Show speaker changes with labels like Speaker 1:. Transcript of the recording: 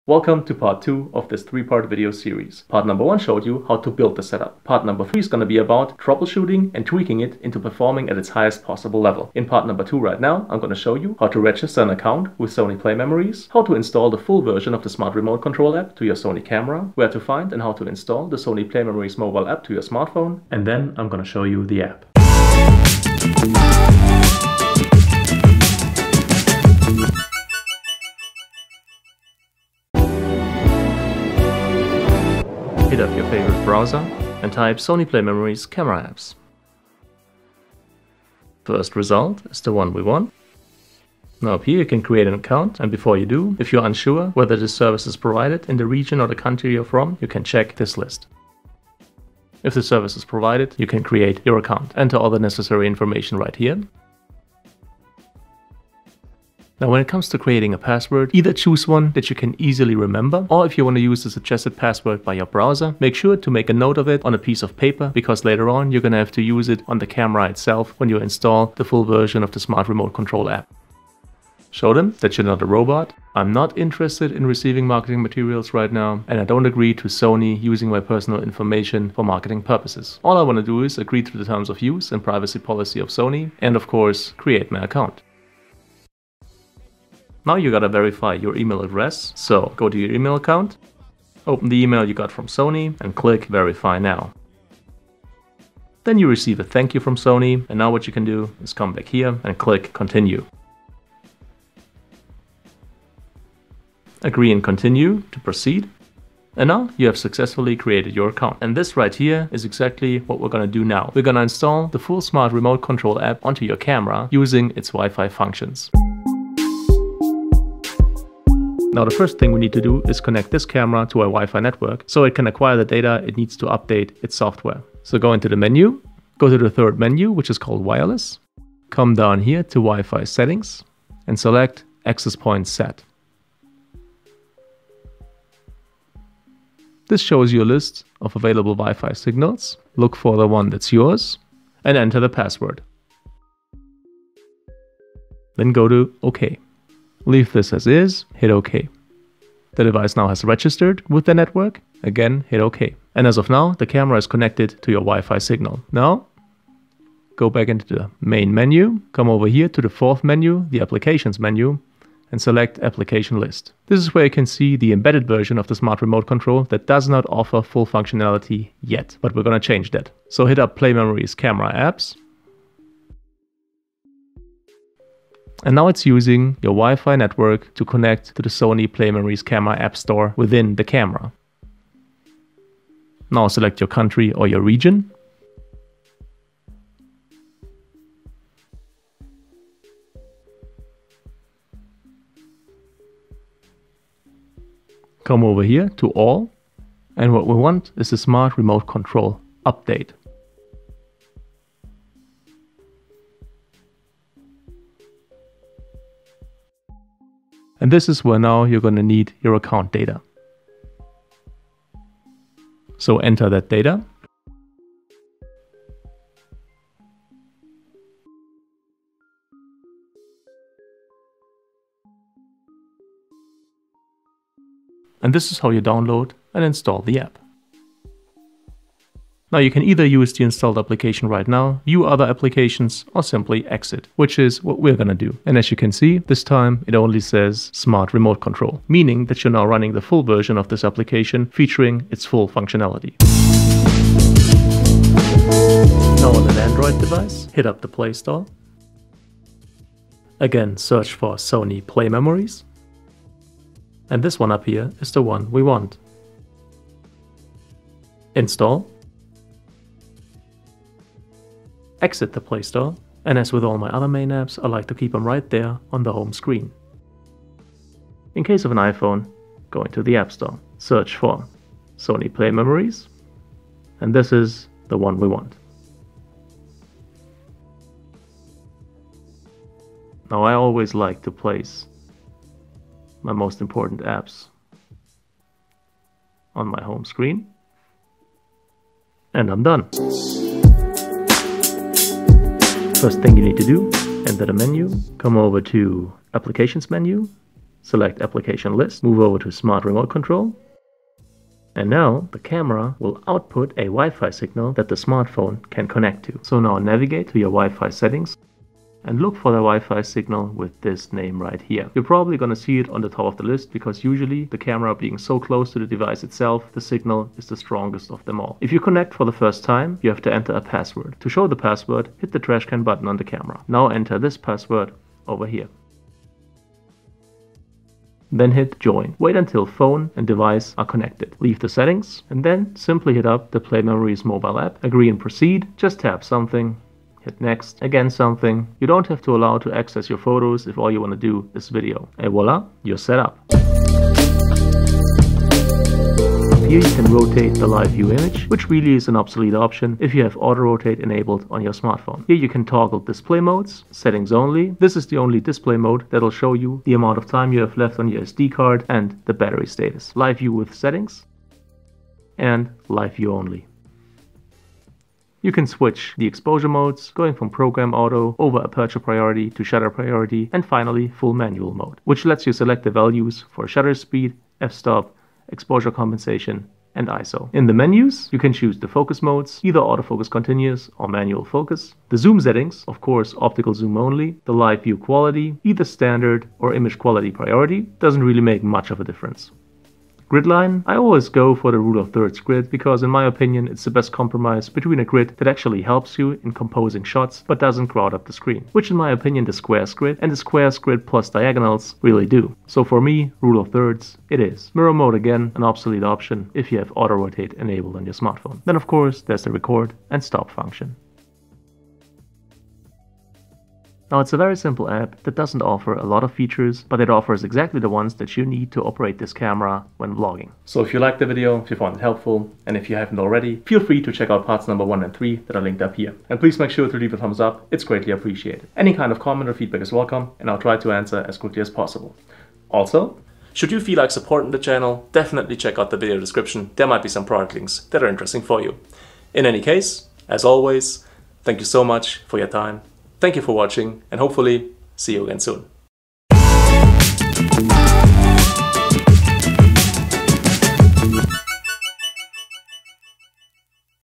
Speaker 1: Welcome to part 2 of this 3-part video series. Part number 1 showed you how to build the setup. Part number 3 is going to be about troubleshooting and tweaking it into performing at its highest possible level. In part number 2 right now, I'm going to show you how to register an account with Sony PLAYMEMORIES, how to install the full version of the smart remote control app to your Sony camera, where to find and how to install the Sony PLAYMEMORIES mobile app to your smartphone, and then I'm going to show you the app. Hit up your favorite browser and type Sony PLAYMEMORIES camera apps. First result is the one we want. Now up here you can create an account, and before you do, if you're unsure whether this service is provided in the region or the country you're from, you can check this list. If the service is provided, you can create your account. Enter all the necessary information right here. Now when it comes to creating a password, either choose one that you can easily remember, or if you want to use the suggested password by your browser, make sure to make a note of it on a piece of paper, because later on you're going to have to use it on the camera itself when you install the full version of the smart remote control app. Show them that you're not a robot. I'm not interested in receiving marketing materials right now, and I don't agree to Sony using my personal information for marketing purposes. All I want to do is agree to the terms of use and privacy policy of Sony, and of course create my account. Now you gotta verify your email address, so go to your email account, open the email you got from Sony and click Verify Now. Then you receive a thank you from Sony, and now what you can do is come back here and click Continue. Agree and continue to proceed. And now you have successfully created your account. And this right here is exactly what we're gonna do now. We're gonna install the full smart remote control app onto your camera using its Wi-Fi functions. Now the first thing we need to do is connect this camera to a Wi-Fi network so it can acquire the data it needs to update its software. So go into the menu, go to the third menu, which is called Wireless, come down here to Wi-Fi settings and select Access Point Set. This shows you a list of available Wi-Fi signals. Look for the one that's yours and enter the password. Then go to OK. Leave this as is, hit OK. The device now has registered with the network, again hit OK. And as of now, the camera is connected to your Wi-Fi signal. Now, go back into the main menu, come over here to the fourth menu, the Applications menu, and select Application List. This is where you can see the embedded version of the smart remote control that does not offer full functionality yet, but we're gonna change that. So hit up PLAYMEMORIES camera apps. And now it's using your Wi-Fi network to connect to the Sony PLAYMEMORIES camera app store within the camera. Now select your country or your region. Come over here to All, and what we want is the smart remote control update. And this is where now you're going to need your account data. So enter that data. And this is how you download and install the app. Now you can either use the installed application right now, view other applications, or simply exit, which is what we're gonna do. And as you can see, this time it only says Smart Remote Control, meaning that you're now running the full version of this application featuring its full functionality. Now on an Android device, hit up the Play Store. Again, search for Sony PLAYMEMORIES. And this one up here is the one we want. Install. Exit the Play Store, and as with all my other main apps, I like to keep them right there on the home screen. In case of an iPhone, go into the App Store, search for Sony PLAYMEMORIES, and this is the one we want. Now I always like to place my most important apps on my home screen, and I'm done. First thing you need to do, enter the menu, come over to Applications menu, select Application List, move over to Smart Remote Control. And now the camera will output a Wi-Fi signal that the smartphone can connect to. So now navigate to your Wi-Fi settings and look for the Wi-Fi signal with this name right here. You're probably going to see it on the top of the list because usually the camera being so close to the device itself, the signal is the strongest of them all. If you connect for the first time, you have to enter a password. To show the password, hit the trash can button on the camera. Now enter this password over here. Then hit join. Wait until phone and device are connected. Leave the settings and then simply hit up the PLAYMEMORIES mobile app. Agree and proceed. Just tap something. Hit next, again something. You don't have to allow to access your photos if all you want to do is video. And voila, you're set up. Here you can rotate the live view image, which really is an obsolete option if you have auto rotate enabled on your smartphone. Here you can toggle display modes, settings only. This is the only display mode that'll show you the amount of time you have left on your SD card and the battery status. Live view with settings and live view only. You can switch the exposure modes, going from program auto over aperture priority to shutter priority, and finally full manual mode, which lets you select the values for shutter speed, f-stop, exposure compensation, and ISO. In the menus, you can choose the focus modes, either autofocus continuous or manual focus. The zoom settings, of course, optical zoom only. The live view quality, either standard or image quality priority, doesn't really make much of a difference. Grid line, I always go for the rule of thirds grid because in my opinion it's the best compromise between a grid that actually helps you in composing shots but doesn't crowd up the screen, which in my opinion the squares grid and the squares grid plus diagonals really do. So for me, rule of thirds, it is. Mirror mode again, an obsolete option if you have auto rotate enabled on your smartphone. Then of course there's the record and stop function. Now it's a very simple app that doesn't offer a lot of features, but it offers exactly the ones that you need to operate this camera when vlogging. So if you liked the video, if you found it helpful, and if you haven't already, feel free to check out parts number 1 and 3 that are linked up here. And please make sure to leave a thumbs up, it's greatly appreciated. Any kind of comment or feedback is welcome, and I'll try to answer as quickly as possible. Also, should you feel like supporting the channel, definitely check out the video description, there might be some product links that are interesting for you. In any case, as always, thank you so much for your time. Thank you for watching and hopefully see you again soon.